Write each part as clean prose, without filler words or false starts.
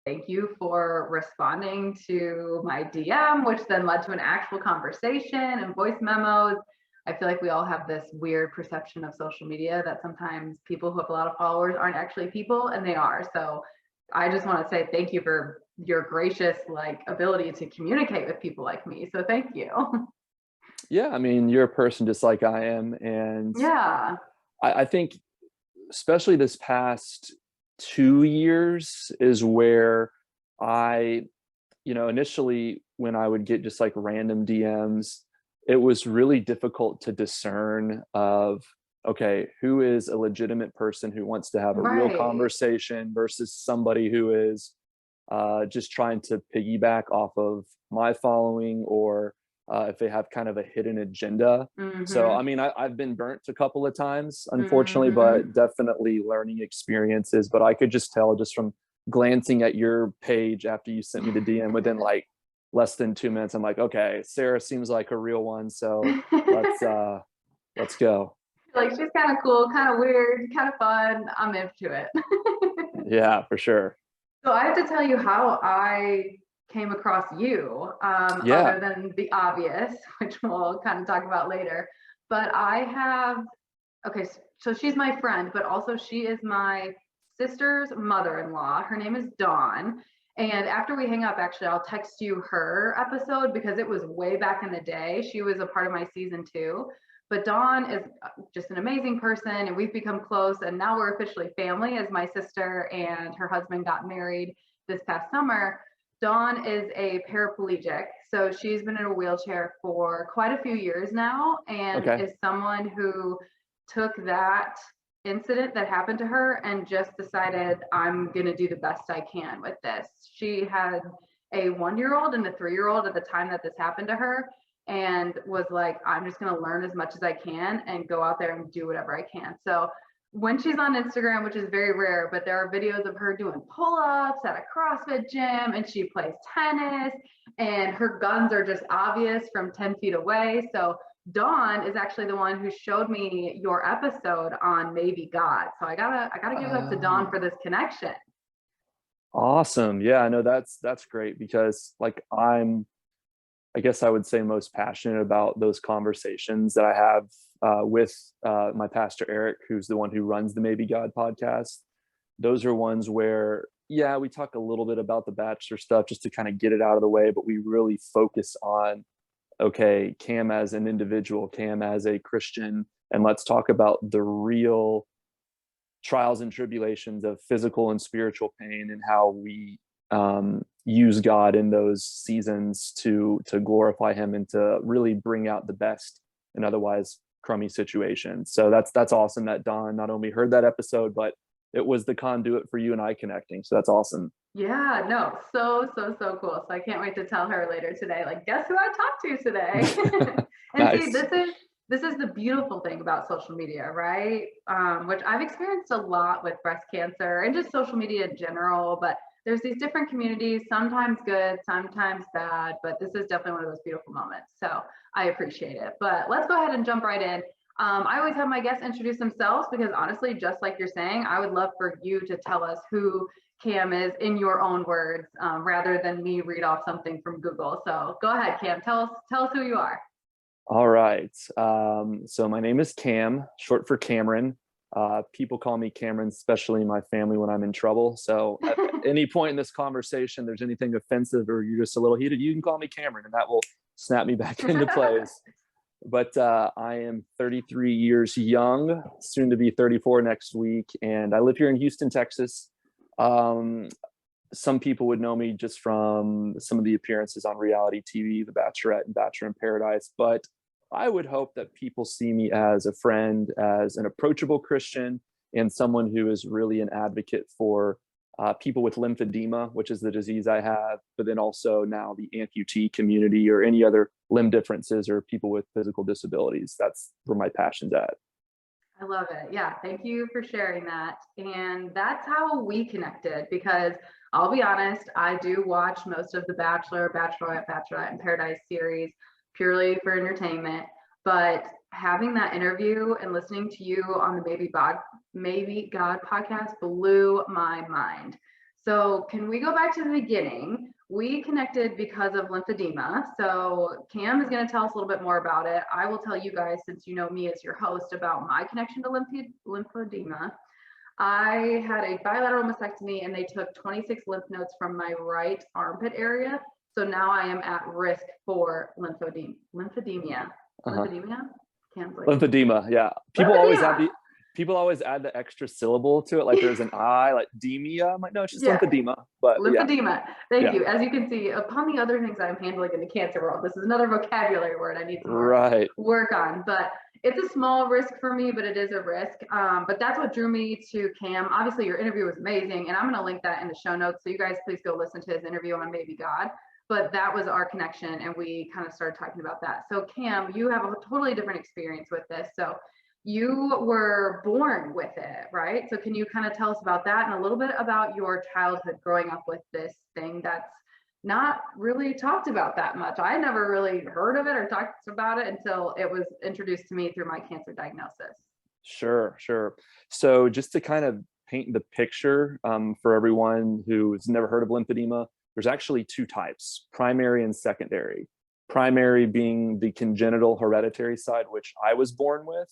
Thank you for responding to my DM, which then led to an actual conversation and voice memos. I feel like we all have this weird perception of social media that sometimes people who have a lot of followers aren't actually people, and they are. So I just want to say thank you for your gracious ability to communicate with people like me. So thank you. Yeah, I mean, you're a person just like I am, and Yeah. I think especially this past 2 years is where I, initially when I would get just like random DMs, it was really difficult to discern of, okay, who is a legitimate person who wants to have a real Right. conversation versus somebody who is just trying to piggyback off of my following, or if they have kind of a hidden agenda. So, Mm-hmm. I mean, I've been burnt a couple of times, unfortunately, Mm-hmm. but definitely learning experiences. But I could just tell just from glancing at your page after you sent me the DM within like less than 2 minutes, I'm like, okay, Sarah seems like a real one. So let's uh let's go. Like she's kind of cool, kind of weird, kind of fun. I'm into it. Yeah, for sure. So I have to tell you how I came across you, Yeah. other than the obvious, which we'll kind of talk about later. But I have, okay, so she's my friend, but also she is my sister's mother-in-law. Her name is Dawn. And after we hang up, actually, I'll text you her episode because it was way back in the day. She was a part of my season 2. But Dawn is just an amazing person, and we've become close. And now we're officially family as my sister and her husband got married this past summer. Dawn is a paraplegic. So she's been in a wheelchair for quite a few years now, and Okay. is someone who took that incident that happened to her and just decided, I'm going to do the best I can with this. She had a 1 year old and a 3 year old at the time that this happened to her, and was like, I'm just going to learn as much as I can and go out there and do whatever I can. So when she's on Instagram, which is very rare, but there are videos of her doing pull-ups at a CrossFit gym, and she plays tennis, and her guns are just obvious from 10 feet away. So Dawn is actually the one who showed me your episode on Maybe God. So I gotta give it up to Dawn for Oh. this connection. Awesome. Yeah, no, that's great because like I guess I would say most passionate about those conversations that I have with my pastor Eric, who's the one who runs the Maybe God podcast. Those are ones where, yeah, we talk a little bit about the Bachelor stuff just to kind of get it out of the way, but we really focus on, okay, Cam as an individual, Cam as a Christian, and let's talk about the real trials and tribulations of physical and spiritual pain and how we use God in those seasons to glorify Him and to really bring out the best in otherwise crummy situations. So that's awesome that Dawn not only heard that episode, but it was the conduit for you and I connecting. So that's awesome. Yeah, no, so cool. So I can't wait to tell her later today, like, guess who I talked to today? And see, Nice. this is the beautiful thing about social media, right? Which I've experienced a lot with breast cancer and just social media in general, but there's these different communities, sometimes good, sometimes bad, but this is definitely one of those beautiful moments. So I appreciate it. But let's go ahead and jump right in. I always have my guests introduce themselves because honestly, just like you're saying, I would love for you to tell us who Cam is in your own words, rather than me read off something from Google. So go ahead, Cam. Tell us who you are. All right. So my name is Cam, short for Cameron. People call me Cameron, especially in my family when I'm in trouble. So at any point in this conversation, there's anything offensive or you're just a little heated, you can call me Cameron and that will snap me back into place. But I am 33 years young, soon to be 34 next week. And I live here in Houston, Texas. Um, some people would know me just from some of the appearances on reality TV, The Bachelorette and Bachelor in Paradise. But I would hope that people see me as a friend, as an approachable Christian, and someone who is really an advocate for people with lymphedema, which is the disease I have, but then also now the amputee community or any other limb differences or people with physical disabilities. That's where my passion's at. I love it. Yeah, thank you for sharing that. And that's how we connected because I'll be honest, I do watch most of the Bachelor, Bachelorette, Bachelorette in Paradise series purely for entertainment. But having that interview and listening to you on the Maybe God podcast blew my mind. So can we go back to the beginning? We connected because of lymphedema. So Cam is going to tell us a little bit more about it. I will tell you guys, since you know me as your host, about my connection to lymphedema. I had a bilateral mastectomy and they took 26 lymph nodes from my right armpit area. So now I am at risk for lymphedema. Lymphedema. Cam's like, Lymphedema. Yeah. lymphedema. People always add the extra syllable to it. Like there's an I, like demia. I'm like, no, it's just Yeah. lymphedema. But Lymphedema. Thank Yeah. you. As you can see, upon the other things I'm handling in the cancer world, this is another vocabulary word I need to work on. But it's a small risk for me, but it is a risk. But that's what drew me to Cam. Obviously, your interview was amazing, and I'm going to link that in the show notes. So you guys please go listen to his interview on Maybe God. But that was our connection, and we kind of started talking about that. So Cam, you have a totally different experience with this. So you were born with it, right? So can you kind of tell us about that and a little bit about your childhood growing up with this thing that's not really talked about that much? I never really heard of it or talked about it until it was introduced to me through my cancer diagnosis. Sure. So just to kind of paint the picture for everyone who's never heard of lymphedema, there's actually two types, primary and secondary. Primary being the congenital hereditary side, which I was born with.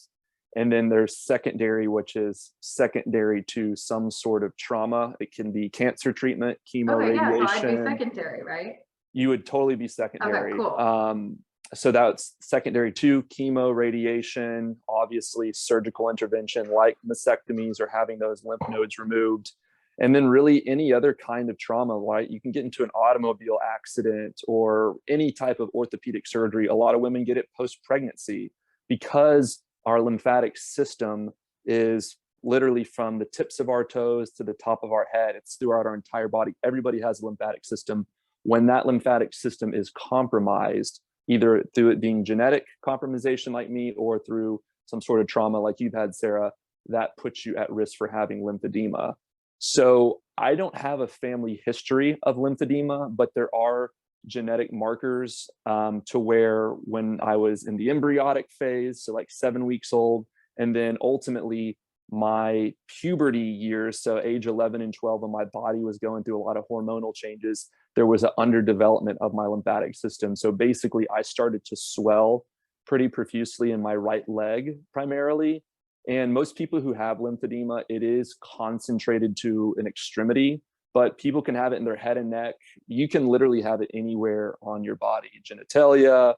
And then there's secondary, which is secondary to some sort of trauma. It can be cancer treatment, chemo, radiation. Yeah, so I'd be secondary, right? You would totally be secondary. Okay, cool. So that's secondary to chemo, radiation, obviously surgical intervention like mastectomies or having those lymph nodes removed. And then really any other kind of trauma, like you can get into an automobile accident or any type of orthopedic surgery. A lot of women get it post-pregnancy because our lymphatic system is literally from the tips of our toes to the top of our head. It's throughout our entire body. Everybody has a lymphatic system. When that lymphatic system is compromised, either through it being genetic compromisation like me or through some sort of trauma like you've had, Sarah, that puts you at risk for having lymphedema. So I don't have a family history of lymphedema, but there are genetic markers to where when I was in the embryonic phase, so like 7 weeks old, and then ultimately my puberty years, so age 11 and 12, when my body was going through a lot of hormonal changes, there was an underdevelopment of my lymphatic system. So basically I started to swell pretty profusely in my right leg primarily. And most people who have lymphedema, it is concentrated to an extremity, but people can have it in their head and neck. You can literally have it anywhere on your body, genitalia.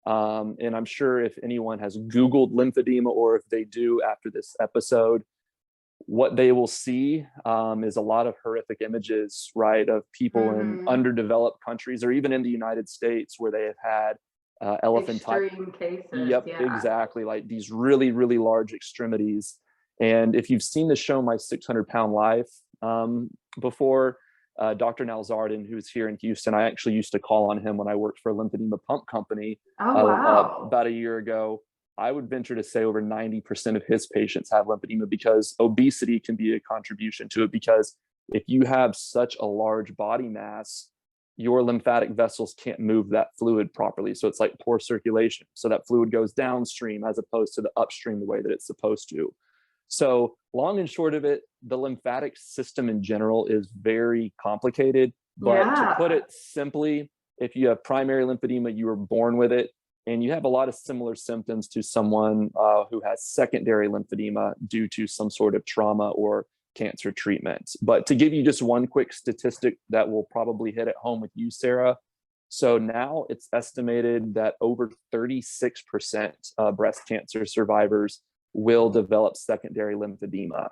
And I'm sure if anyone has Googled lymphedema, or if they do after this episode, what they will see is a lot of horrific images, right, of people in underdeveloped countries or even in the United States where they have had extreme cases. Yep, yeah. Exactly. Like these really, really large extremities. And if you've seen the show My 600-Pound Life before, Dr. Nalzardin, who's here in Houston, I actually used to call on him when I worked for a lymphedema pump company about a year ago. I would venture to say over 90% of his patients have lymphedema because obesity can be a contribution to it. Because if you have such a large body mass, your lymphatic vessels can't move that fluid properly. So it's like poor circulation. So that fluid goes downstream as opposed to the upstream the way that it's supposed to. So long and short of it, the lymphatic system in general is very complicated. But to put it simply, if you have primary lymphedema, you were born with it, and you have a lot of similar symptoms to someone who has secondary lymphedema due to some sort of trauma or cancer treatment. But to give you just one quick statistic that will probably hit at home with you, Sarah. So now it's estimated that over 36% of breast cancer survivors will develop secondary lymphedema.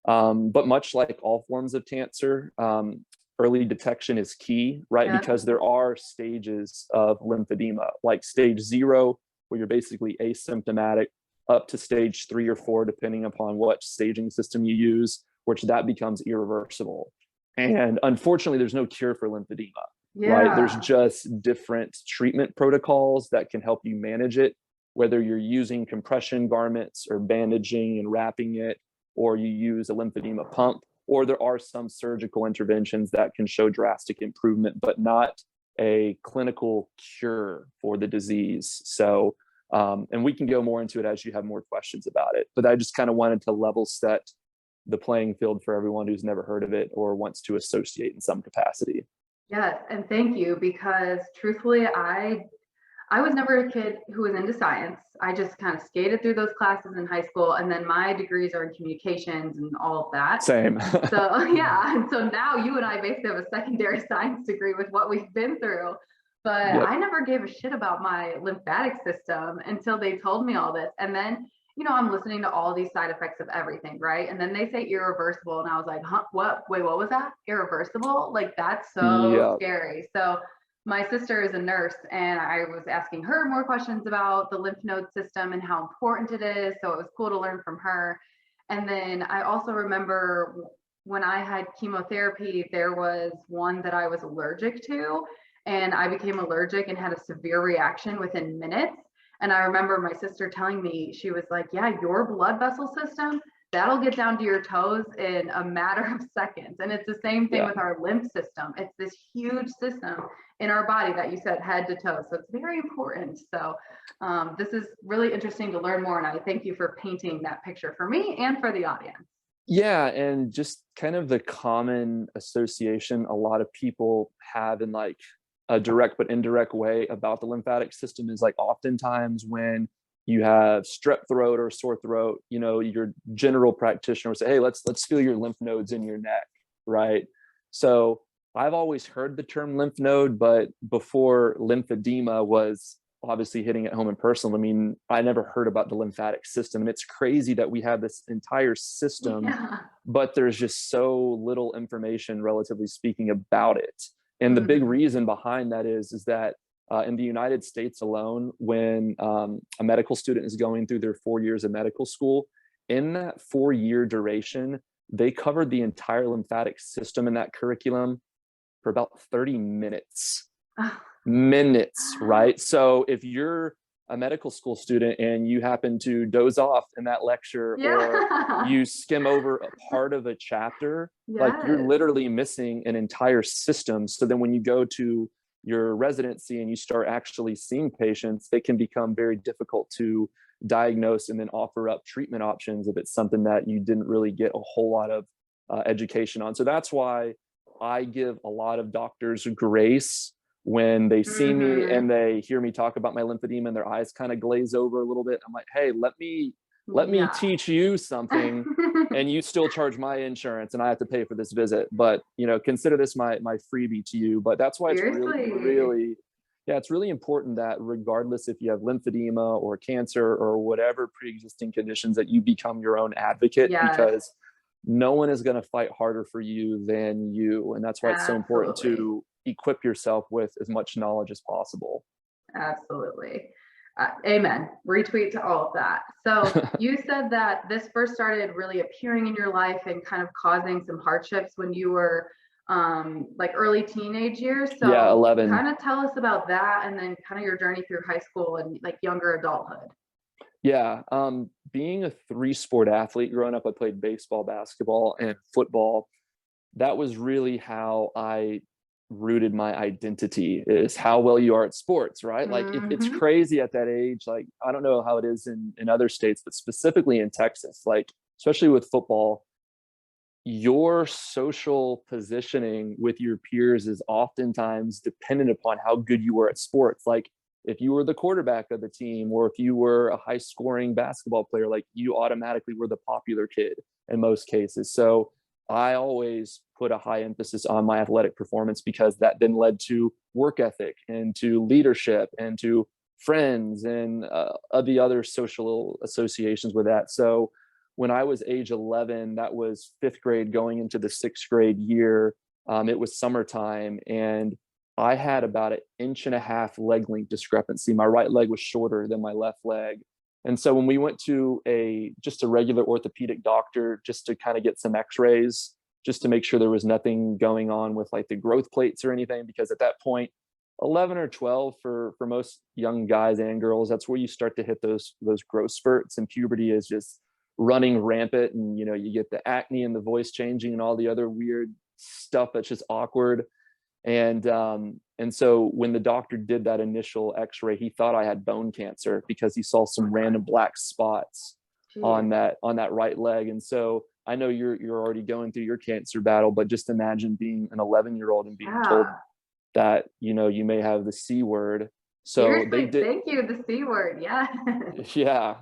But much like all forms of cancer, early detection is key, right? Yeah. Because there are stages of lymphedema, like stage 0, where you're basically asymptomatic, up to stage 3 or 4, depending upon what staging system you use, which that becomes irreversible. And unfortunately, there's no cure for lymphedema, right? There's just different treatment protocols that can help you manage it, whether you're using compression garments or bandaging and wrapping it, or you use a lymphedema pump, or there are some surgical interventions that can show drastic improvement, but not a clinical cure for the disease. So, and we can go more into it as you have more questions about it, but I just kind of wanted to level set the playing field for everyone who's never heard of it or wants to associate in some capacity. Yes, and thank you, because truthfully, I was never a kid who was into science. I just kind of skated through those classes in high school, and then my degrees are in communications and all of that. Same. So yeah, and so now you and I basically have a secondary science degree with what we've been through. But Yep. I never gave a shit about my lymphatic system until they told me all this. And then, I'm listening to all these side effects of everything, right? And then they say irreversible, and I was like, huh, what? Wait, what was that? Irreversible? Like, that's so Yep. scary. So my sister is a nurse, and I was asking her more questions about the lymph node system and how important it is. So it was cool to learn from her. And then I also remember when I had chemotherapy, there was one that I was allergic to, and I became allergic and had a severe reaction within minutes. And I remember my sister telling me, she was like, yeah, your blood vessel system, that'll get down to your toes in a matter of seconds. And it's the same thing Yeah. with our lymph system. It's this huge system in our body that you said head to toe. So it's very important. So this is really interesting to learn more. And I thank you for painting that picture for me and for the audience. Yeah, and just kind of the common association a lot of people have in like a direct but indirect way about the lymphatic system is like oftentimes when you have strep throat or sore throat, your general practitioner will say, hey, let's feel your lymph nodes in your neck, right? So I've always heard the term lymph node, but before lymphedema was obviously hitting at home and personal, I mean, I never heard about the lymphatic system. And it's crazy that we have this entire system, but there's just so little information, relatively speaking, about it. And the big reason behind that is that in the United States alone, when a medical student is going through their 4 years of medical school, in that 4-year duration, they covered the entire lymphatic system in that curriculum for about 30 minutes. Minutes, right? So if you're a medical school student and you happen to doze off in that lecture, or you skim over a part of a chapter, like you're literally missing an entire system. So then when you go to your residency and you start actually seeing patients, it can become very difficult to diagnose and then offer up treatment options if it's something that you didn't really get a whole lot of education on. So that's why I give a lot of doctors grace when they see me and they hear me talk about my lymphedema and their eyes kind of glaze over a little bit. I'm like, hey, let me teach you something, and you still charge my insurance and I have to pay for this visit. But consider this my freebie to you. But that's why it's really, it's really important that regardless if you have lymphedema or cancer or whatever pre-existing conditions, that you become your own advocate, because no one is going to fight harder for you than you. And that's why it's so important to equip yourself with as much knowledge as possible. Absolutely. Amen. Retweet to all of that. So you said that this first started really appearing in your life and kind of causing some hardships when you were like early teenage years. So yeah, 11. Kind of tell us about that, and then kind of your journey through high school and like younger adulthood. Yeah. Being a 3-sport athlete growing up, I played baseball, basketball, and football. That was really how I rooted my identity, is how well you are at sports, right? Like it's crazy at that age. Like, I don't know how it is in other states, but specifically in Texas, like, especially with football, your social positioning with your peers is oftentimes dependent upon how good you were at sports. Like, if you were the quarterback of the team, or if you were a high scoring basketball player, like, you automatically were the popular kid in most cases. So I always put a high emphasis on my athletic performance, because that then led to work ethic and to leadership and to friends and the other social associations with that. So when I was age 11, that was 5th grade going into the 6th grade year. It was summertime, and I had about 1.5 inch leg length discrepancy. My right leg was shorter than my left leg. And so when we went to just a regular orthopedic doctor, just to kind of get some x-rays, just to make sure there was nothing going on with like the growth plates or anything, because at that point, 11 or 12 for most young guys and girls, that's where you start to hit those growth spurts, and puberty is just running rampant, and you get the acne and the voice changing and all the other weird stuff that's just awkward. And so when the doctor did that initial x-ray, he thought I had bone cancer, because he saw some random black spots on that right leg. And so I know you're already going through your cancer battle, but just imagine being an 11-year-old and being told Yeah. that, you know, you may have the C word. So they Seriously, did, thank you. The C word. Yeah. yeah,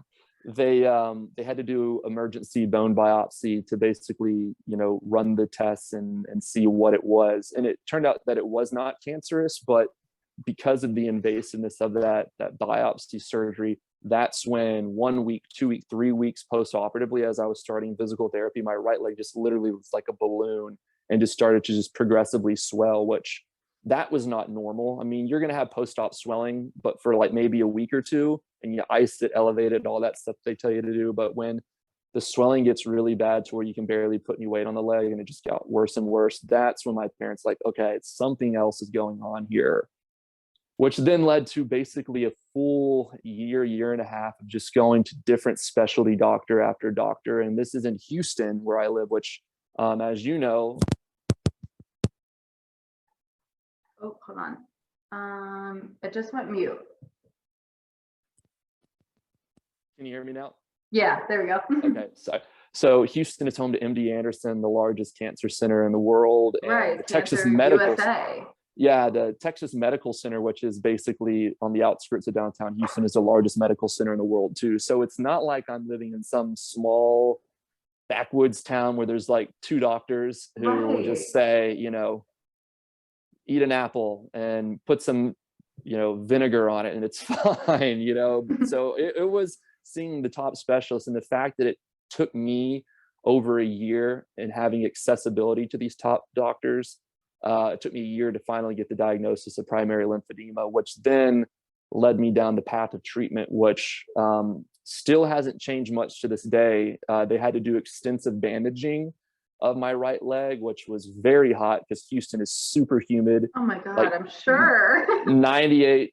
they had to do emergency bone biopsy to basically, you know, run the tests and see what it was. And it turned out that it was not cancerous, but because of the invasiveness of that biopsy surgery, that's when 1 week, 2 week, 3 weeks post-operatively, as I was starting physical therapy, my right leg just literally was like a balloon and just started to just progressively swell, which that was not normal. I mean, you're going to have post-op swelling, but for like maybe a week or two, and you ice it, elevate it, all that stuff they tell you to do. But when the swelling gets really bad to where you can barely put any weight on the leg and it just got worse and worse, that's when my parents like, okay, it's something else is going on here, which then led to basically a full year and a half of just going to different specialty doctor after doctor. And this is in Houston where I live, which, as you know, Oh, hold on. It just went mute. can you hear me now? Yeah, there we go. Okay, so Houston is home to MD Anderson, the largest cancer center in the world, and Right, the Texas Cancer Medical, USA. yeah, the Texas Medical Center, which is basically on the outskirts of downtown Houston, is the largest medical center in the world too. So it's not like I'm living in some small backwoods town where there's like two doctors who will Right. just say, you know, eat an apple and put some, you know, vinegar on it and it's fine, you know. So it was seeing the top specialists, and the fact that it took me over a year and having accessibility to these top doctors. It took me a year to finally get the diagnosis of primary lymphedema, which then led me down the path of treatment, which still hasn't changed much to this day. They had to do extensive bandaging of my right leg, which was very hot because Houston is super humid, Oh my God, like I'm sure. 98%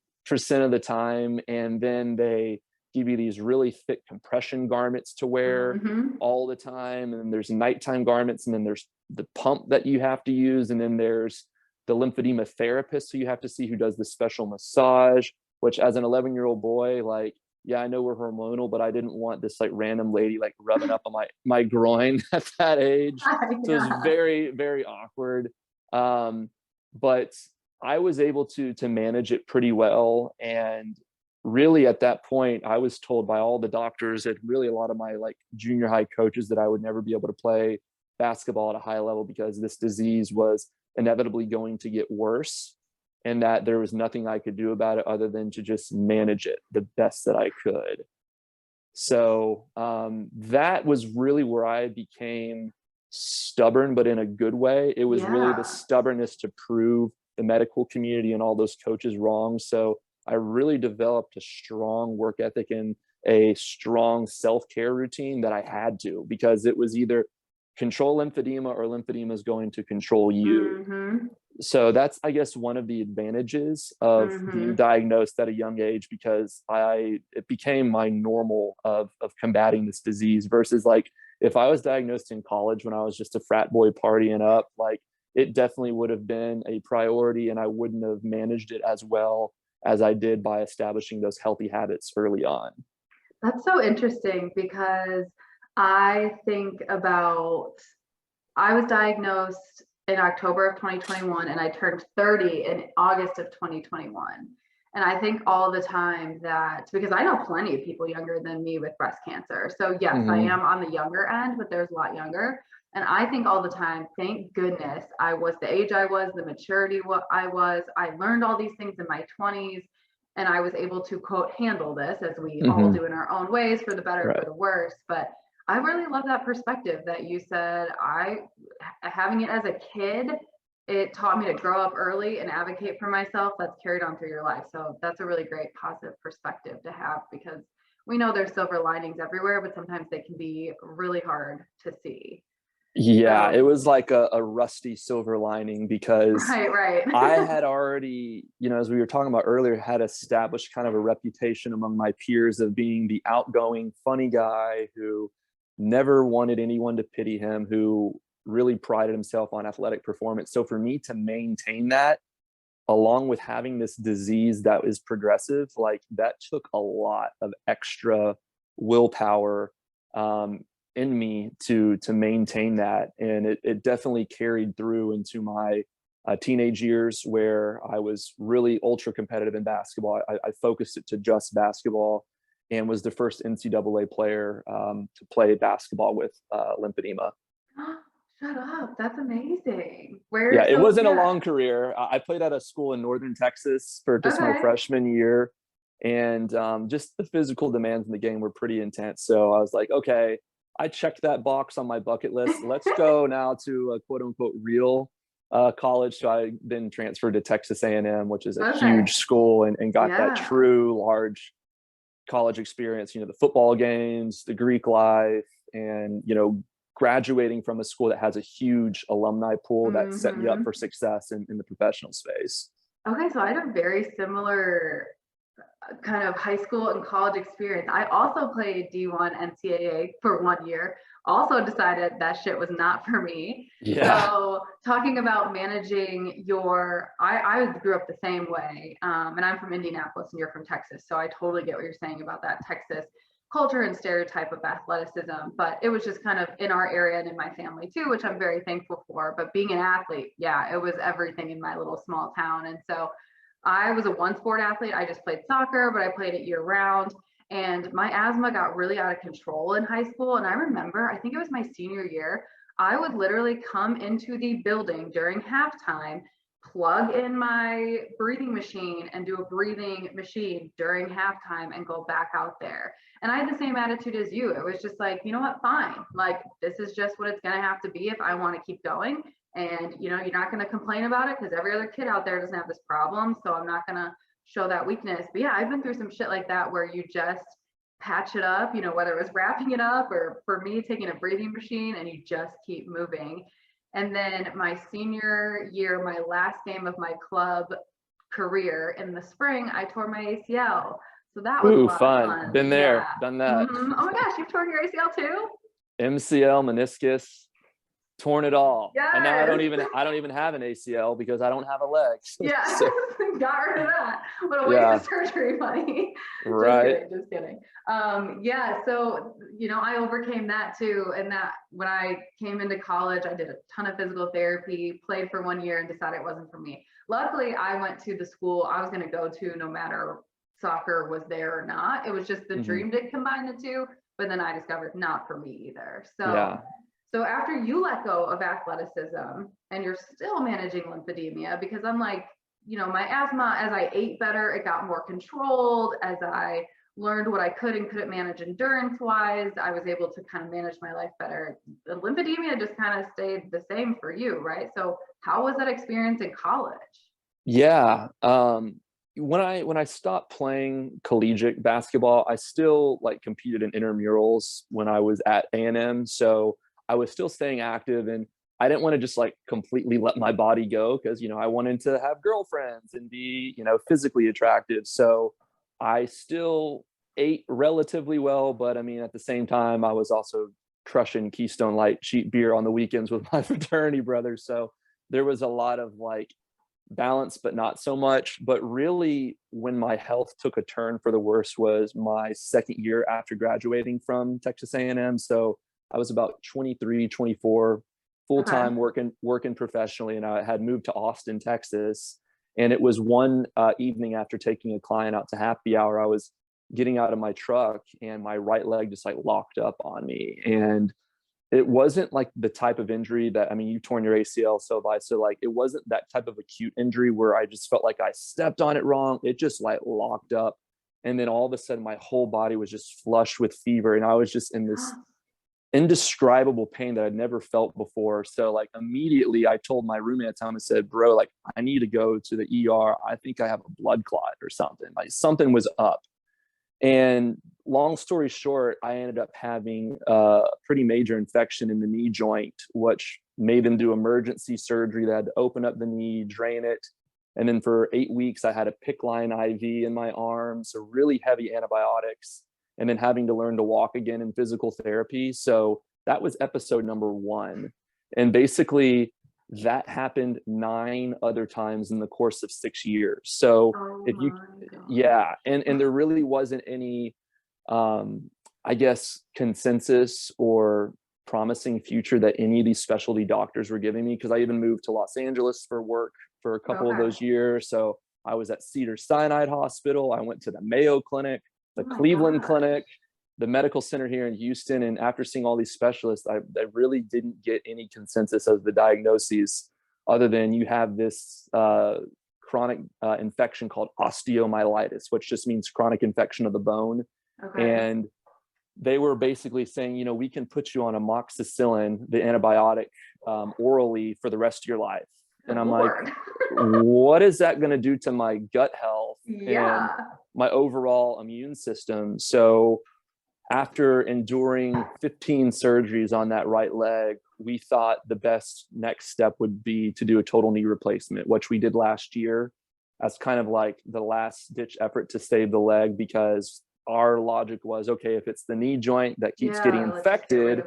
of the time. And then they give you these really thick compression garments to wear Mhm. all the time. And then there's nighttime garments, and then there's the pump that you have to use. And then there's the lymphedema therapist who you have to see, who does the special massage, which as an 11-year-old boy, like, yeah, I know we're hormonal, but I didn't want this like random lady like rubbing up on my groin at that age. So it was Yeah. very, very awkward. But I was able to manage it pretty well. And really at that point, I was told by all the doctors and really a lot of my like junior high coaches that I would never be able to play basketball at a high level because this disease was inevitably going to get worse, and that there was nothing I could do about it other than to just manage it the best that I could. So that was really where I became stubborn, but in a good way. It was really the Yeah. stubbornness to prove the medical community and all those coaches wrong. So I really developed a strong work ethic and a strong self-care routine that I had to, because it was either control lymphedema or lymphedema is going to control you. Mhm. So that's, I guess, one of the advantages of being Mhm. diagnosed at a young age, because it became my normal of combating this disease, versus like if I was diagnosed in college when I was just a frat boy partying up, like it definitely would have been a priority and I wouldn't have managed it as well as I did by establishing those healthy habits early on. That's so interesting because I think about I was diagnosed in October of 2021 and I turned 30 in August of 2021. And I think all the time that because I know plenty of people younger than me with breast cancer. So yes, I Mm-hmm. am on the younger end, but there's a lot younger. And I think all the time, thank goodness I was the age I was, the maturity what I was. I learned all these things in my 20s and I was able to quote handle this as we all Mm-hmm. do in our own ways for the better, for Right. the worse. But I really love that perspective that you said. Having it as a kid, it taught me to grow up early and advocate for myself. That's carried on through your life. So that's a really great positive perspective to have because we know there's silver linings everywhere, but sometimes they can be really hard to see. Yeah, it So, was like a rusty silver lining, because right, right. I had already, you know, as we were talking about earlier, had established kind of a reputation among my peers of being the outgoing, funny guy who never wanted anyone to pity him, who really prided himself on athletic performance. So for me to maintain that, along with having this disease that is progressive, like that took a lot of extra willpower. in me to maintain that. And it definitely carried through into my teenage years, where I was really ultra competitive in basketball. I focused it to just basketball, and was the first NCAA player to play basketball with lymphedema. Shut up. That's amazing. Yeah, Where, it so wasn't a yeah. long career. I played at a school in Northern Texas for just my Okay. freshman year. And just the physical demands in the game were pretty intense. So I was like, okay, I checked that box on my bucket list. Let's go now to a quote unquote real college. So I then transferred to Texas A&M, which is a Okay. huge school, and got that Yeah. true large college experience, the football games, the Greek life, and, graduating from a school that has a huge alumni pool that set me up Hmm. for success in the professional space. Okay, so I had a very similar kind of high school and college experience. I also played D1 NCAA for 1 year. Also decided that shit was not for me. Yeah. So talking about managing I grew up the same way, and I'm from Indianapolis and you're from Texas. So I totally get what you're saying about that Texas culture and stereotype of athleticism, but it was just kind of in our area and in my family too, which I'm very thankful for. But being an athlete, yeah, it was everything in my little small town. And so I was a one sport athlete. I just played soccer, but I played it year round. And my asthma got really out of control in high school. And I remember, I think it was my senior year, I would literally come into the building during halftime, plug in my breathing machine and do a breathing machine during halftime and go back out there. And I had the same attitude as you. It was just like, you know what, fine. Like, this is just what it's going to have to be if I want to keep going. And, you're not going to complain about it because every other kid out there doesn't have this problem. So I'm not going to show that weakness. But yeah, I've been through some shit like that where you just patch it up, whether it was wrapping it up or for me taking a breathing machine, and you just keep moving. And then my senior year, my last game of my club career in the spring, I tore my ACL. So that was a Ooh, lot of fun. fun. Been Yeah. there, done that. Oh my gosh, you've torn your ACL too? MCL, meniscus, torn it all. And now I Yes. don't even have an ACL because I don't have a leg. Yeah, So got rid of that. What a waste yeah, of surgery money. Just right. kidding, just kidding. Yeah, so I overcame that too. And that when I came into college, I did a ton of physical therapy, played for 1 year, and decided it wasn't for me. Luckily, I went to the school I was going to go to no matter soccer was there or not. It was just the Hmm. dream to combine the two, but then I discovered not for me either. Yeah. So after you let go of athleticism and you're still managing lymphedema, because I'm like, my asthma, as I ate better, it got more controlled. As I learned what I could and couldn't manage endurance wise, I was able to kind of manage my life better. The lymphedema just kind of stayed the same for you, right? So how was that experience in college? Yeah. When I stopped playing collegiate basketball, I still competed in intramurals when I was at A&M. So I was still staying active, and I didn't want to just completely let my body go because, I wanted to have girlfriends and be, physically attractive. So I still ate relatively well, but I mean, at the same time, I was also crushing Keystone Light cheap beer on the weekends with my fraternity brothers. So there was a lot of balance, but not so much. But really, when my health took a turn for the worse was my second year after graduating from Texas A&M. So I was about 23, 24, Okay. full-time working professionally, and I had moved to Austin, Texas. And it was one evening after taking a client out to happy hour, I was getting out of my truck and my right leg just locked up on me. And it wasn't the type of injury that, I mean, you torn your ACL, so it wasn't that type of acute injury where I just felt like I stepped on it wrong. It just locked up. And then all of a sudden my whole body was just flushed with fever. And I was just in this indescribable pain that I'd never felt before. So immediately I told my roommate at the time, I said, bro, I need to go to the ER. I think I have a blood clot or something. Something was up. And long story short, I ended up having a pretty major infection in the knee joint, which made them do emergency surgery. They had to open up the knee, drain it. And then for 8 weeks, I had a PICC line IV in my arm, so really heavy antibiotics, and then having to learn to walk again in physical therapy. So that was episode number 1. And basically, that happened 9 other times in the course of 6 years. So Oh if you, my God. yeah, and there really wasn't any, I guess, consensus or promising future that any of these specialty doctors were giving me, because I even moved to Los Angeles for work for a couple of Okay. those years. So I was at Cedars-Sinai Hospital. I went to the Mayo Clinic, the Oh my Cleveland gosh. Clinic, the medical center here in Houston. And after seeing all these specialists, I really didn't get any consensus of the diagnoses other than you have this chronic infection called osteomyelitis, which just means chronic infection of the bone. Okay. And they were basically saying, we can put you on amoxicillin, the antibiotic, orally for the rest of your life. And I'm like, Lord. what is that going to do to my gut health and Yeah. my overall immune system? So after enduring 15 surgeries on that right leg, we thought the best next step would be to do a total knee replacement, which we did last year as kind of like the last ditch effort to save the leg, because our logic was, okay, if it's the knee joint that keeps getting infected,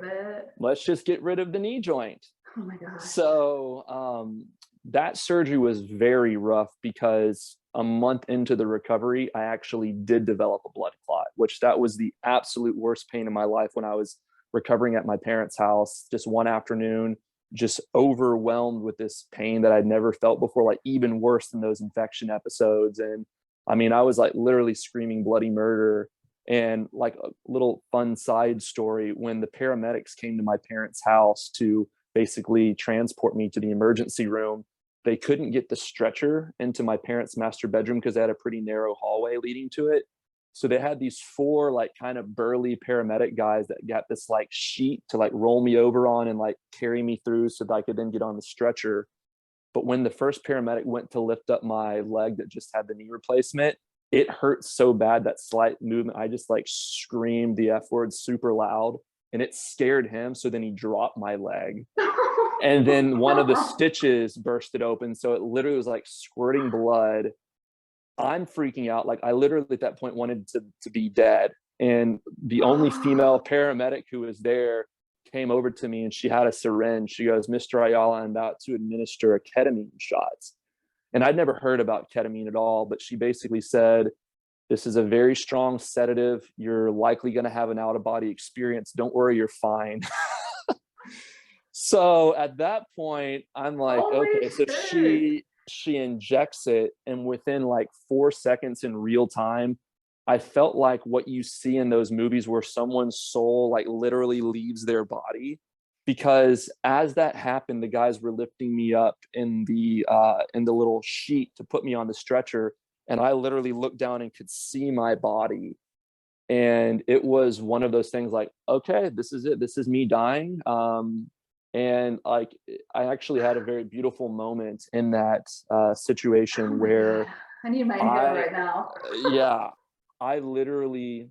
let's just get rid of the knee joint. Oh my gosh. So that surgery was very rough, because a month into the recovery, I actually did develop a blood clot, which that was the absolute worst pain in my life when I was recovering at my parents' house. Just one afternoon, just overwhelmed with this pain that I'd never felt before, like even worse than those infection episodes. And I mean, I was like literally screaming bloody murder. And like a little fun side story, when the paramedics came to my parents' house to basically transport me to the emergency room, they couldn't get the stretcher into my parents' master bedroom because they had a pretty narrow hallway leading to it. So they had these 4 like kind of burly paramedic guys that got this like sheet to like roll me over on and like carry me through so that I could then get on the stretcher. But when the first paramedic went to lift up my leg that just had the knee replacement, it hurt so bad, that slight movement, I just like screamed the F word super loud, and it scared him. So then he dropped my leg. And then one of the stitches bursted open. So it literally was like squirting blood. I'm freaking out. Like I literally at that point wanted to be dead. And the only female paramedic who was there came over to me, and she had a syringe. She goes, "Mr. Ayala, I'm about to administer a ketamine shot." And I'd never heard about ketamine at all, but she basically said, "This is a very strong sedative. You're likely going to have an out-of-body experience. Don't worry, you're fine." So at that point, I'm like, Holy okay, so shit. she injects it, and within like 4 seconds in real time, I felt like what you see in those movies where someone's soul like literally leaves their body. Because as that happened, the guys were lifting me up in the little sheet to put me on the stretcher, and I literally looked down and could see my body. And it was one of those things like, okay, this is it. This is me dying. And like, I actually had a very beautiful moment in that situation Oh my where God. I need my inhaler right now. yeah, I literally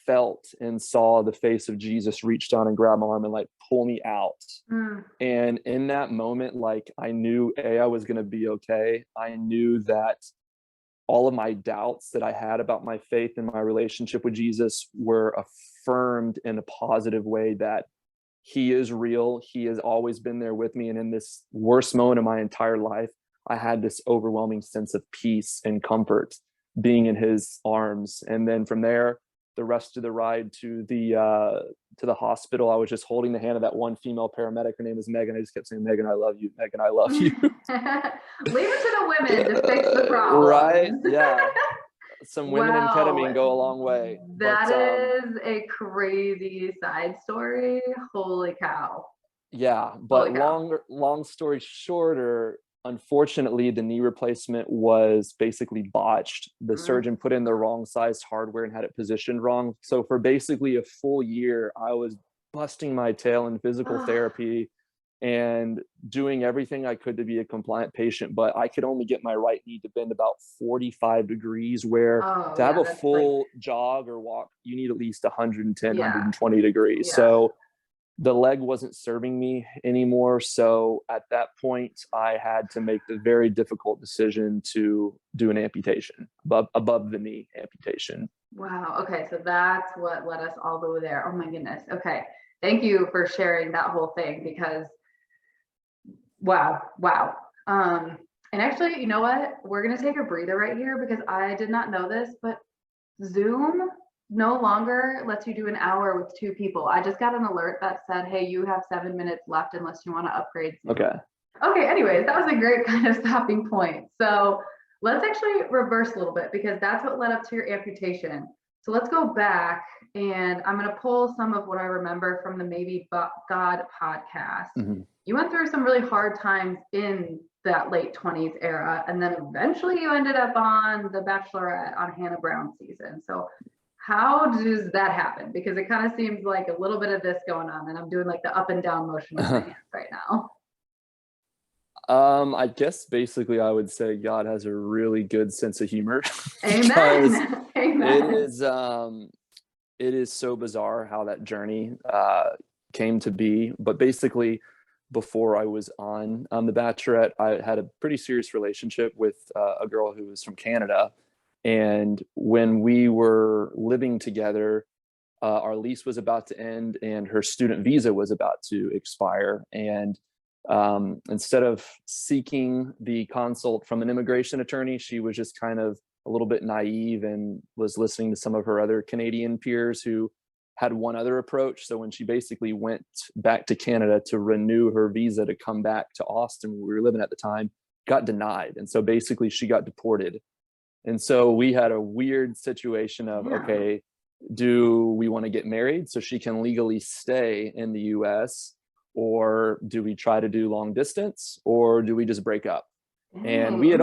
felt and saw the face of Jesus reach down and grab my arm and like pull me out. Mm. And in that moment, like I knew I was going to be okay. I knew that all of my doubts that I had about my faith and my relationship with Jesus were affirmed in a positive way, that he is real. He has always been there with me. And in this worst moment of my entire life, I had this overwhelming sense of peace and comfort being in his arms. And then from there, the rest of the ride to the hospital, I was just holding the hand of that one female paramedic. Her name is Megan. I just kept saying, "Megan, I love you. Megan, I love you." Leave it to the women to fix the Right? problems. Yeah. Some women in ketamine go a long way. That is a crazy side story. Holy cow. Yeah, but long story shorter, unfortunately, the knee replacement was basically botched. The surgeon put in the wrong sized hardware and had it positioned wrong. So for basically a full year, I was busting my tail in physical therapy and doing everything I could to be a compliant patient, but I could only get my right knee to bend about 45 degrees, where to have a full jog or walk, you need at least 110, 120 degrees. Yeah. So the leg wasn't serving me anymore. So at that point, I had to make the very difficult decision to do an amputation, above the knee amputation. Wow. Okay. So that's what led us all the way there. Oh my goodness. Okay. Thank you for sharing that whole thing, because wow. And actually, you know what? We're going to take a breather right here, because I did not know this, but Zoom no longer lets you do an hour with 2 people. I just got an alert that said, hey, you have 7 minutes left unless you want to upgrade soon. Okay, anyways, that was a great kind of stopping point. So let's actually reverse a little bit, because that's what led up to your amputation. So let's go back, and I'm going to pull some of what I remember from the Maybe God podcast. You went through some really hard times in that late 20s era, and then eventually you ended up on the Bachelorette on Hannah Brown season. So how does that happen? Because it kind of seems like a little bit of this going on, and I'm doing like the up and down motion with my hands right now. I guess basically I would say God has a really good sense of humor. Amen. Amen. It is so bizarre how that journey came to be. But basically, before I was on The Bachelorette, I had a pretty serious relationship with a girl who was from Canada. And when we were living together, our lease was about to end and her student visa was about to expire. And instead of seeking the consult from an immigration attorney, she was just kind of a little bit naive and was listening to some of her other Canadian peers who had one other approach. So when she basically went back to Canada to renew her visa to come back to Austin, where we were living at the time, got denied. And so basically she got deported. And so we had a weird situation of, okay, do we want to get married so she can legally stay in the US? Or do we try to do long distance, or do we just break up? And we had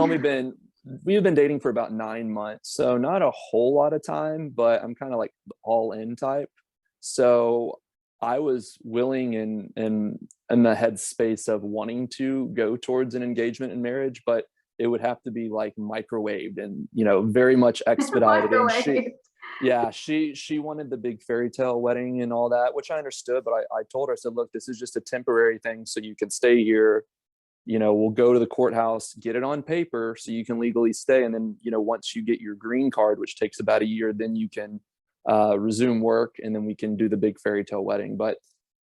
been dating for about 9 months. So not a whole lot of time, but I'm kind of like all in type. So I was willing and in the headspace of wanting to go towards an engagement and marriage, but it would have to be like microwaved and, very much expedited. And she wanted the big fairy tale wedding and all that, which I understood, but I told her, I said, look, this is just a temporary thing. So you can stay here, we'll go to the courthouse, get it on paper so you can legally stay. And then, once you get your green card, which takes about a year, then you can resume work, and then we can do the big fairy tale wedding. But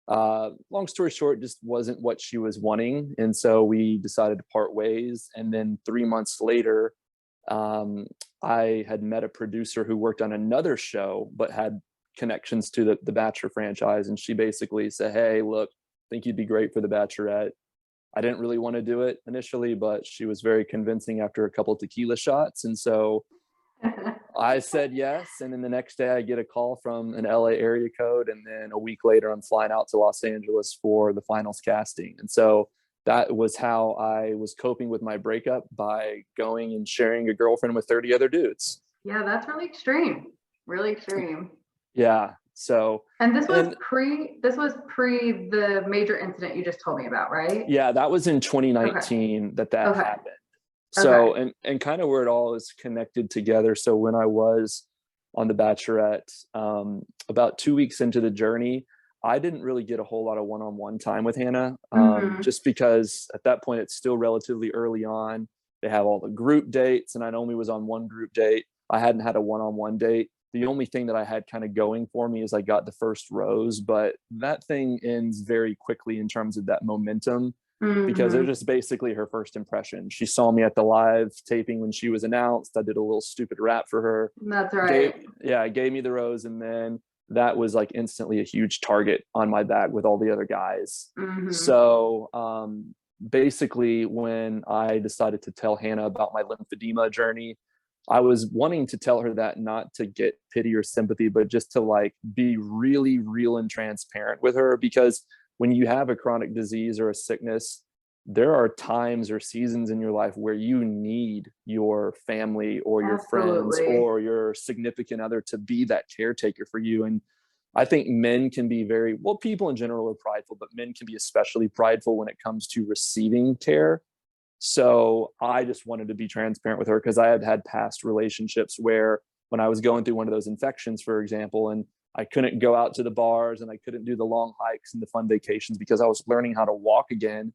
long story short, just wasn't what she was wanting. And so we decided to part ways. And then 3 months later, I had met a producer who worked on another show, but had connections to the Bachelor franchise. And she basically said, hey, look, I think you'd be great for the Bachelorette. I didn't really want to do it initially, but she was very convincing after a couple of tequila shots. And so I said yes. And then the next day I get a call from an LA area code. And then a week later, I'm flying out to Los Angeles for the finals casting. And so that was how I was coping with my breakup, by going and sharing a girlfriend with 30 other dudes. Yeah, that's really extreme. Really extreme. Yeah. So, and this was pre the major incident you just told me about, right? Yeah, that was in 2019 that happened. So, and kind of where it all is connected together. So when I was on The Bachelorette, about 2 weeks into the journey, I didn't really get a whole lot of one-on-one time with Hannah, just because at that point it's still relatively early on. They have all the group dates, and I only was on one group date. I hadn't had a one-on-one date. The only thing that I had kind of going for me is I got the first rose, but that thing ends very quickly in terms of that momentum, because it was just basically her first impression. She saw me at the live taping when she was announced. I did a little stupid rap for her. That's right. Gave me the rose, and then that was like instantly a huge target on my back with all the other guys. So basically, when I decided to tell Hannah about my lymphedema journey, I was wanting to tell her that not to get pity or sympathy, but just to like be really real and transparent with her. Because when you have a chronic disease or a sickness, there are times or seasons in your life where you need your family or your friends or your significant other to be that caretaker for you. And I think men can be people in general are prideful, but men can be especially prideful when it comes to receiving care. So I just wanted to be transparent with her, because I had had past relationships where when I was going through one of those infections, for example, and I couldn't go out to the bars and I couldn't do the long hikes and the fun vacations because I was learning how to walk again.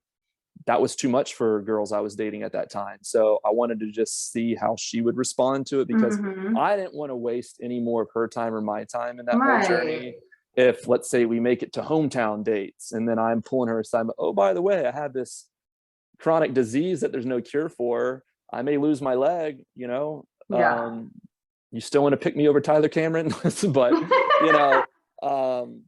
That was too much for girls I was dating at that time. So I wanted to just see how she would respond to it, because I didn't want to waste any more of her time or my time in that whole journey. If, let's say, we make it to hometown dates and then I'm pulling her aside, oh, by the way, I have this chronic disease that there's no cure for. I may lose my leg, you still want to pick me over Tyler Cameron? But, you know, um,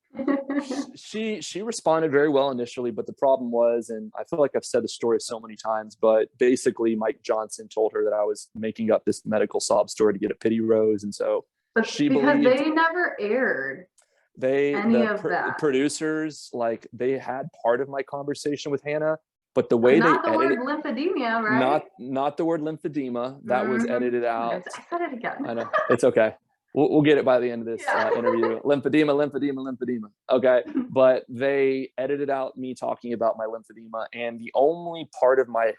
she responded very well initially, but the problem was, and I feel like I've said the story so many times, but basically Mike Johnson told her that I was making up this medical sob story to get a pity rose. And so But she because believed they never aired any of that. producers, like, they had part of my conversation with Hannah, but the way they Not the edited, word lymphedema, right? not the word lymphedema, that was edited out. I said it again. I know, it's okay. We'll get it by the end of this Yeah. interview. Lymphedema. Okay. But they edited out me talking about my lymphedema. And the only part of my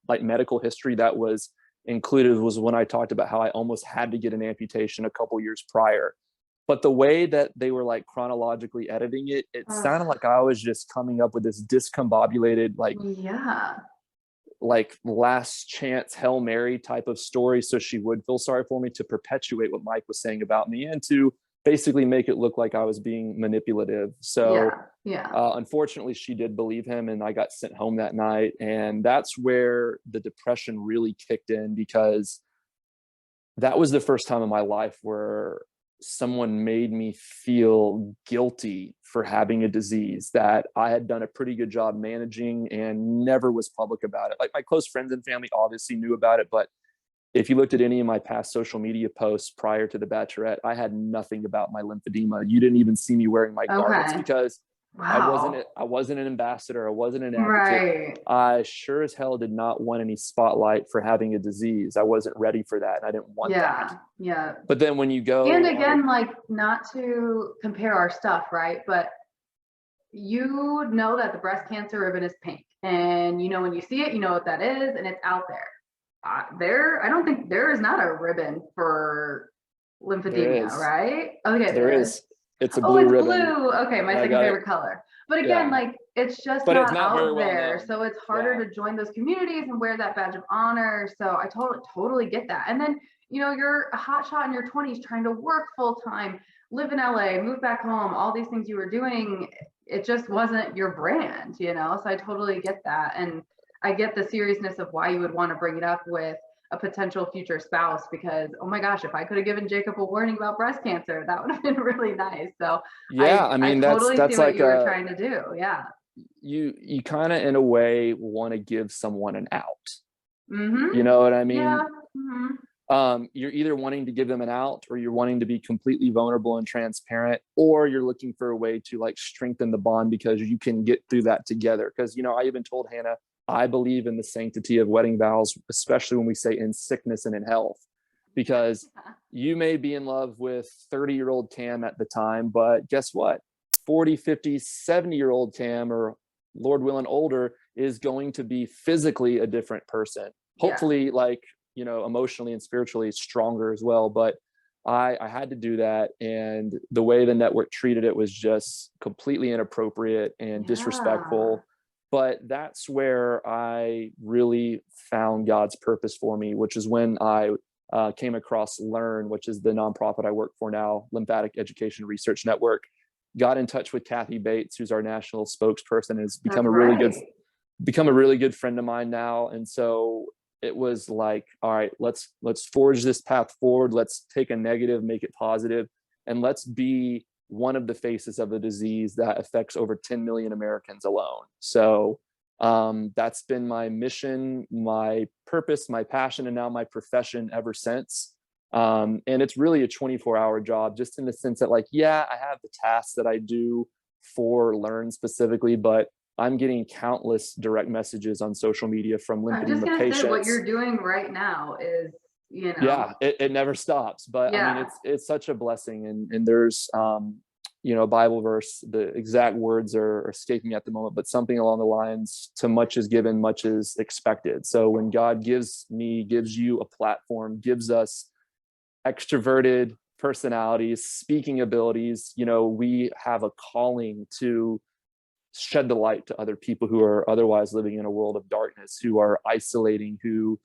like medical history that was included was when I talked about how I almost had to get an amputation a couple years prior. But the way that they were like chronologically editing it, it sounded like I was just coming up with this discombobulated, like last chance Hail Mary type of story, so she would feel sorry for me, to perpetuate what Mike was saying about me and to basically make it look like I was being manipulative. So unfortunately she did believe him, and I got sent home that night. And that's where the depression really kicked in, because that was the first time in my life where someone made me feel guilty for having a disease that I had done a pretty good job managing and never was public about it. Like, my close friends and family obviously knew about it, but if you looked at any of my past social media posts prior to the Bachelorette, I had nothing about my lymphedema. You didn't even see me wearing my garments because I wasn't an ambassador. I wasn't an advocate. I sure as hell did not want any spotlight for having a disease. I wasn't ready for that, and I didn't want that. But then when you go, and again, like, not to compare our stuff, right? But you know that the breast cancer ribbon is pink, and you know when you see it, you know what that is, and it's out there. I don't think there is not a ribbon for lymphedema, right? Okay, there is. It's a blue ribbon. Blue. Okay, my second favorite color. But again, like, it's just not out there, so it's harder to join those communities and wear that badge of honor. So I totally get that. And then, you know, you're a hot shot in your 20s trying to work full time, live in LA, move back home, all these things you were doing, it just wasn't your brand, you know? So I totally get that. And I get the seriousness of why you would want to bring it up with a potential future spouse, because, oh my gosh, if I could have given Jacob a warning about breast cancer, that would have been really nice. So I mean, I totally that's see what like you were trying to do. You kind of in a way want to give someone an out. You know what I mean? You're either wanting to give them an out, or you're wanting to be completely vulnerable and transparent, or you're looking for a way to like strengthen the bond because you can get through that together. Because, you know, I even told Hannah, I believe in the sanctity of wedding vows, especially when we say in sickness and in health, because you may be in love with 30-year-old Cam at the time, but guess what? 40, 50, 70-year-old Cam, or Lord willing older, is going to be physically a different person. Hopefully, like, you know, emotionally and spiritually stronger as well. But I had to do that. And the way the network treated it was just completely inappropriate and disrespectful. But that's where I really found God's purpose for me, which is when I came across Learn, which is the nonprofit I work for now, Lymphatic Education Research Network. Got in touch with Kathy Bates, who's our national spokesperson, and has become a really good friend of mine now. And so it was like, all right, let's forge this path forward. Let's take a negative, make it positive, and let's be one of the faces of a disease that affects over 10 million Americans alone. So that's been my mission, my purpose, my passion, and now my profession ever since. And it's really a 24-hour job, just in the sense that, like, I have the tasks that I do for Learn specifically, but I'm getting countless direct messages on social media from lymphedema patients. Say, what you're doing right now is, you know, it never stops. But I mean, it's such a blessing. And there's you know, a Bible verse, the exact words are escaping me at the moment, but something along the lines, to much is given, much is expected. So when God gives you a platform, gives us extroverted personalities, speaking abilities, you know, we have a calling to shed the light to other people who are otherwise living in a world of darkness, who are isolating, who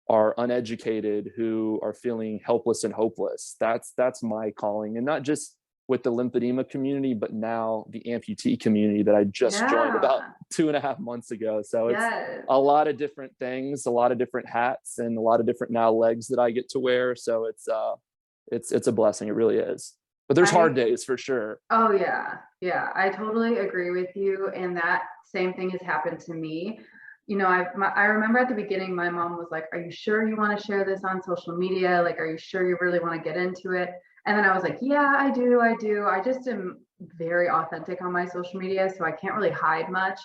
are uneducated, who are feeling helpless and hopeless. That's my calling. And not just with the lymphedema community, but now the amputee community that I just joined about 2.5 months ago. So it's a lot of different things, a lot of different hats, and a lot of different now legs that I get to wear. So it's a blessing. It really is. But there's hard days for sure. Oh yeah. Yeah. I totally agree with you. And that same thing has happened to me. You know, I remember at the beginning, my mom was like, are you sure you want to share this on social media? Like, are you sure you really want to get into it? And then I was like, yeah, I do. I just am very authentic on my social media, so I can't really hide much.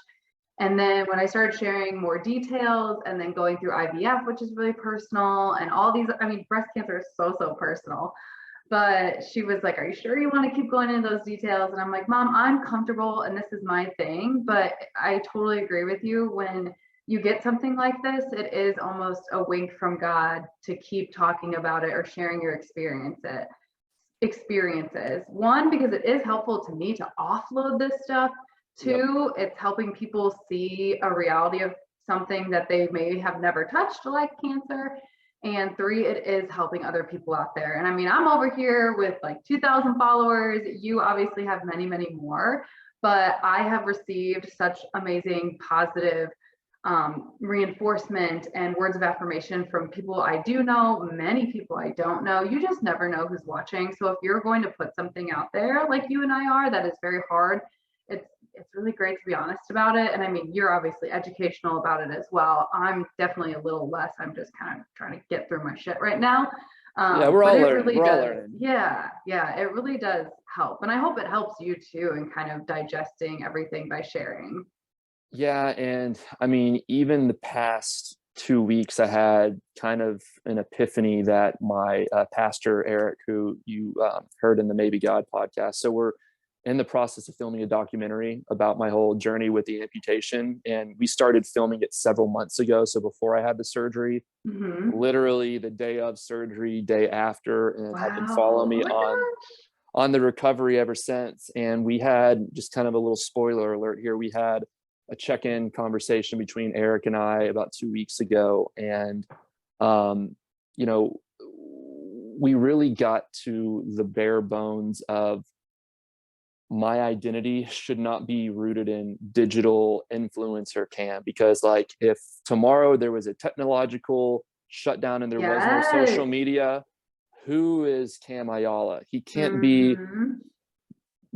And then when I started sharing more details and then going through IVF, which is really personal, and all these, I mean, breast cancer is so personal. But she was like, are you sure you want to keep going into those details? And I'm like, Mom, I'm comfortable and this is my thing. But I totally agree with you. When you get something like this, it is almost a wink from God to keep talking about it or sharing your experiences. One, because it is helpful to me to offload this stuff. Two, it's helping people see a reality of something that they may have never touched, like cancer. And three, it is helping other people out there. And I mean, I'm over here with like 2,000 followers. You obviously have many more, but I have received such amazing positive reinforcement and words of affirmation from people I do know, many people I don't know. You just never know who's watching. So if you're going to put something out there like you and I are, that is very hard. It's really great to be honest about it. And I mean, you're obviously educational about it as well. I'm definitely a little less. I'm just kind of trying to get through my shit right now. Yeah, we're all learning. Really we're all does, learning. yeah, it really does help. And I hope it helps you too in kind of digesting everything by sharing. Yeah, and I mean, even the past 2 weeks, I had kind of an epiphany that my pastor Eric, who you heard in the Maybe God podcast. So we're in the process of filming a documentary about my whole journey with the amputation, and we started filming it several months ago. So before I had the surgery, literally the day of surgery, day after, and have been following me on the recovery ever since. And we had, just kind of a little spoiler alert here, we had a check-in conversation between Eric and I about 2 weeks ago. And, you know, we really got to the bare bones of my identity should not be rooted in digital influencer Cam, because like if tomorrow there was a technological shutdown and there was no social media, who is Cam Ayala? He can't be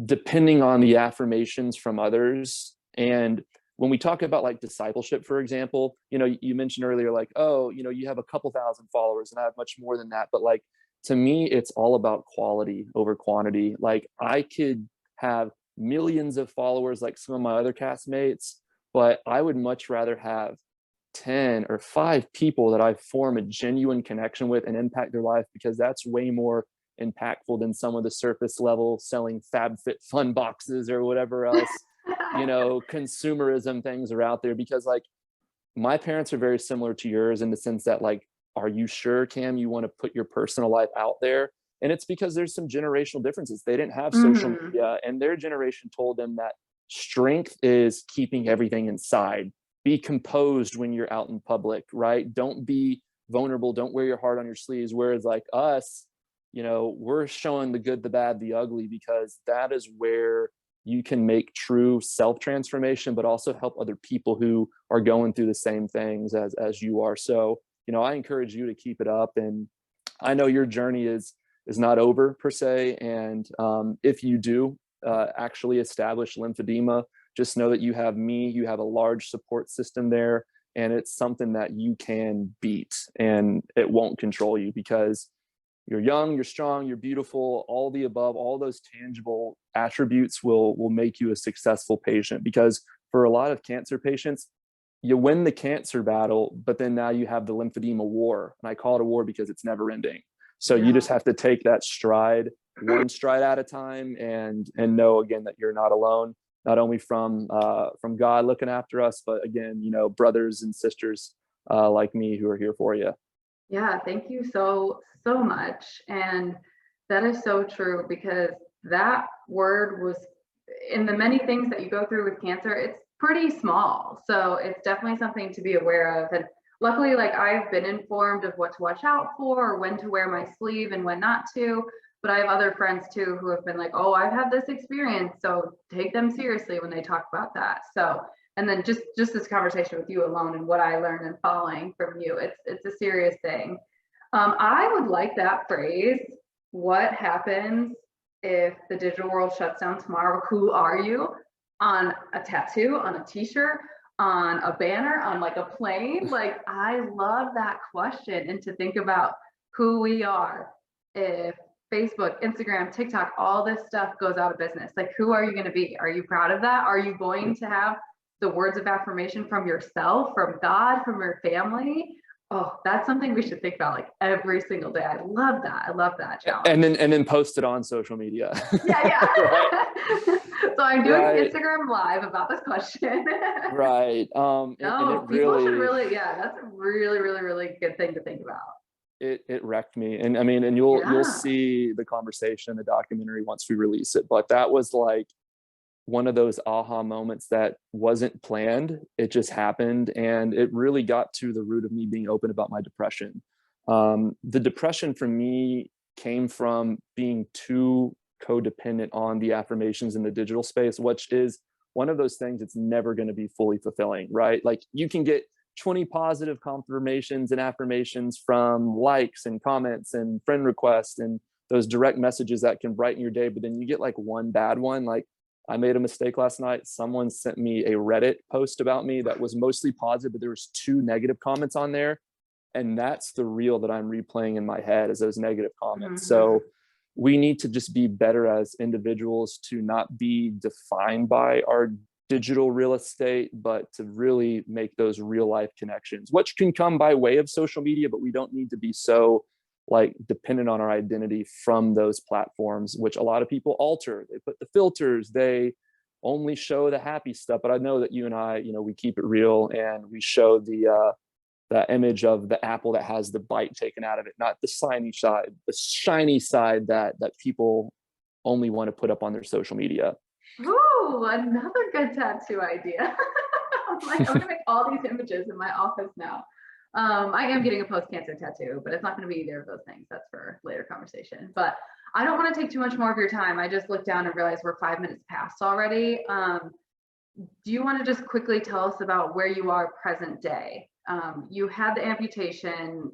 depending on the affirmations from others. And when we talk about like discipleship, for example, you know, you mentioned earlier, like, oh, you know, you have a couple thousand followers and I have much more than that. But like, to me, it's all about quality over quantity. Like I could have millions of followers like some of my other castmates, but I would much rather have 10 or 5 people that I form a genuine connection with and impact their life, because that's way more impactful than some of the surface level selling FabFitFun boxes or whatever else, you know, consumerism things are out there. Because like my parents are very similar to yours in the sense that like, are you sure, Cam, you want to put your personal life out there? And it's because there's some generational differences. They didn't have social media, and their generation told them that strength is keeping everything inside. Be composed when you're out in public, right? Don't be vulnerable. Don't wear your heart on your sleeves. Whereas like us, you know, we're showing the good, the bad, the ugly, because that is where you can make true self-transformation, but also help other people who are going through the same things as you are. So, you know, I encourage you to keep it up. And I know your journey is not over per se. And if you do actually establish lymphedema, just know that you have me, you have a large support system there, and it's something that you can beat, and it won't control you, because you're young, you're strong, you're beautiful, all the above, all those tangible attributes will make you a successful patient. Because for a lot of cancer patients, you win the cancer battle, but then now you have the lymphedema war. And I call it a war because it's never ending. So you just have to take that stride, one stride at a time, and know again that you're not alone, not only from God looking after us, but again, you know, brothers and sisters like me who are here for you. Yeah, thank you so much. And that is so true, because that word was in the many things that you go through with cancer, it's pretty small. So it's definitely something to be aware of. And luckily, like I've been informed of what to watch out for, or when to wear my sleeve and when not to. But I have other friends too who have been like, oh, I've had this experience. So take them seriously when they talk about that. So, and then just this conversation with you alone and what I learned and following from you, it's a serious thing. I would like that phrase, what happens if the digital world shuts down tomorrow? Who are you? On a tattoo, on a t-shirt, on a banner, on like a plane? Like, I love that question, and to think about who we are if Facebook, Instagram, TikTok, all this stuff goes out of business. Like, who are you going to be? Are you proud of that? Are you going to have the words of affirmation from yourself, from God, from your family? Oh, that's something we should think about like every single day. I love that. I love that challenge. And then post it on social media. Yeah. Right. So I'm doing Right. Instagram live about this question. Right. And No, it people should really, really, yeah, that's a really, really, really good thing to think about. it wrecked me. And I mean, and you'll Yeah. see the conversation in the documentary once we release it. But that was like one of those aha moments that wasn't planned. It just happened. And it really got to the root of me being open about my depression. The depression for me came from being too codependent on the affirmations in the digital space, which is one of those things that's never going to be fully fulfilling, right? Like you can get 20 positive confirmations and affirmations from likes and comments and friend requests and those direct messages that can brighten your day, but then you get like one bad one. Like, I made a mistake last night. Someone sent me a Reddit post about me that was mostly positive, but there was 2 negative comments on there. And that's the reel that I'm replaying in my head, is those negative comments. Mm-hmm. So we need to just be better as individuals to not be defined by our digital real estate, but to really make those real life connections, which can come by way of social media, but we don't need to be so like dependent on our identity from those platforms, which a lot of people alter. They put the filters, they only show the happy stuff. But I know that you and I, we keep it real, and we show the image of the apple that has the bite taken out of it, not the shiny side that people only want to put up on their social media. Ooh, another good tattoo idea. I'm gonna make all these images in my office now. I am getting a post-cancer tattoo, but it's not going to be either of those things. That's for later conversation. But I don't want to take too much more of your time. I just looked down and realized we're 5 minutes past already. Do you want to just quickly tell us about where you are present day? You had the amputation.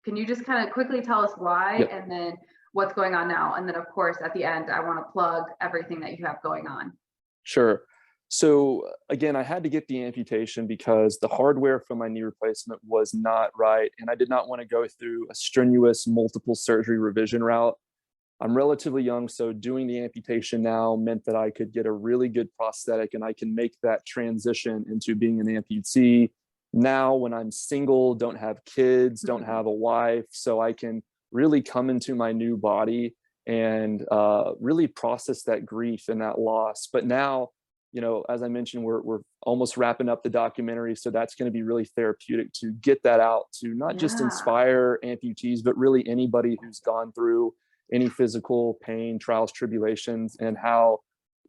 Can you just kind of quickly tell us why, Yep. and then what's going on now? And then, of course, at the end, I want to plug everything that you have going on. Sure. So again, I had to get the amputation because the hardware for my knee replacement was not right. And I did not want to go through a strenuous multiple surgery revision route. I'm relatively young, so doing the amputation now meant that I could get a really good prosthetic and I can make that transition into being an amputee. Now, when I'm single, don't have kids, don't have a wife, so I can really come into my new body and really process that grief and that loss. But now, as I mentioned, we're almost wrapping up the documentary, so that's going to be really therapeutic to get that out to not just inspire amputees, but really anybody who's gone through any physical pain, trials, tribulations, and how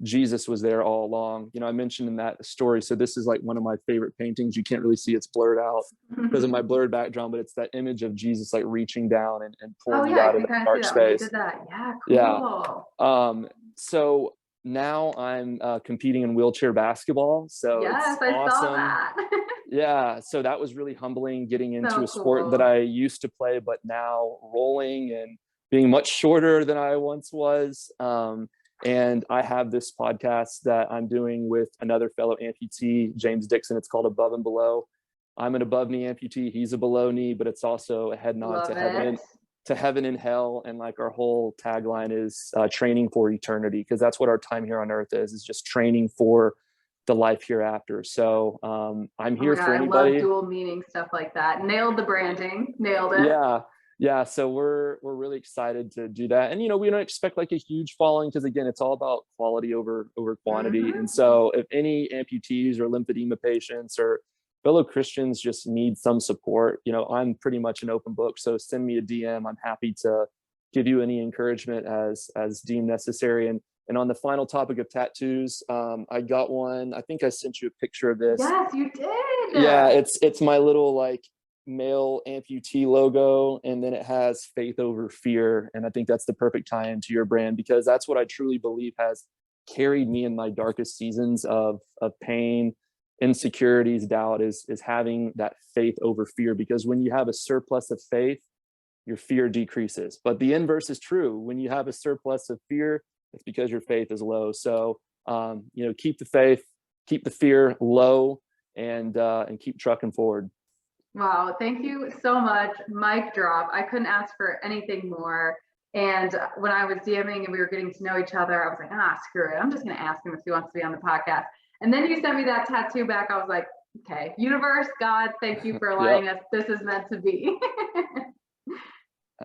Jesus was there all along. I mentioned in that story, so this is like one of my favorite paintings. You can't really see, it's blurred out because of my blurred background, but it's that image of Jesus like reaching down and pulling you out of that dark space. Did that. Yeah, cool. Yeah. So now I'm competing in wheelchair basketball. So yes, it's I awesome. saw that. Yeah. So that was really humbling, getting into So a sport cool. that I used to play, but now rolling and being much shorter than I once was. And I have this podcast that I'm doing with another fellow amputee, James Dixon. It's called Above and Below. I'm an above knee amputee. He's a below knee, but it's also a head nod to heaven and hell. And like our whole tagline is training for eternity, because that's what our time here on earth is just training for the life hereafter. So I'm here for anybody. I love dual meaning stuff like that. Nailed the branding. Nailed it. Yeah. So we're really excited to do that. And, we don't expect like a huge following because, again, it's all about quality over quantity. And so if any amputees or lymphedema patients or fellow Christians just need some support, I'm pretty much an open book. So send me a DM. I'm happy to give you any encouragement as deemed necessary. And on the final topic of tattoos, I got one. I think I sent you a picture of this. Yes, you did. Yeah, it's my little like male amputee logo, and then it has faith over fear. And I think that's the perfect tie-in to your brand, because that's what I truly believe has carried me in my darkest seasons of pain, insecurities, doubt, is having that faith over fear. Because when you have a surplus of faith, your fear decreases. But the inverse is true. When you have a surplus of fear, it's because your faith is low. So, keep the faith, keep the fear low, and keep trucking forward. Wow, thank you so much. Mic drop. I couldn't ask for anything more. And when I was DMing and we were getting to know each other, I was like, screw it. I'm just going to ask him if he wants to be on the podcast. And then you sent me that tattoo back. I was like, okay, universe, God, thank you for aligning us. This is meant to be.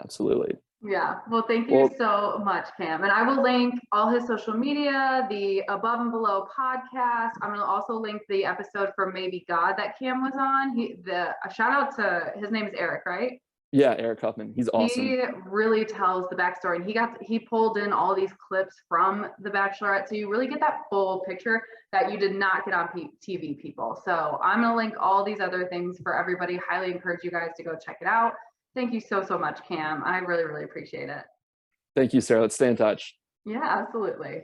Absolutely. Yeah. Well, thank you so much, Cam. And I will link all his social media, the Above and Below podcast. I'm going to also link the episode from Maybe God that Cam was on. A shout out to, his name is Eric, right? Yeah, Eric Huffman. He's awesome. He really tells the backstory, and he pulled in all these clips from The Bachelorette, so you really get that full picture that you did not get on TV, people. So I'm going to link all these other things for everybody. Highly encourage you guys to go check it out. Thank you so much, Cam. I really, really appreciate it. Thank you, Sarah. Let's stay in touch. Yeah, absolutely.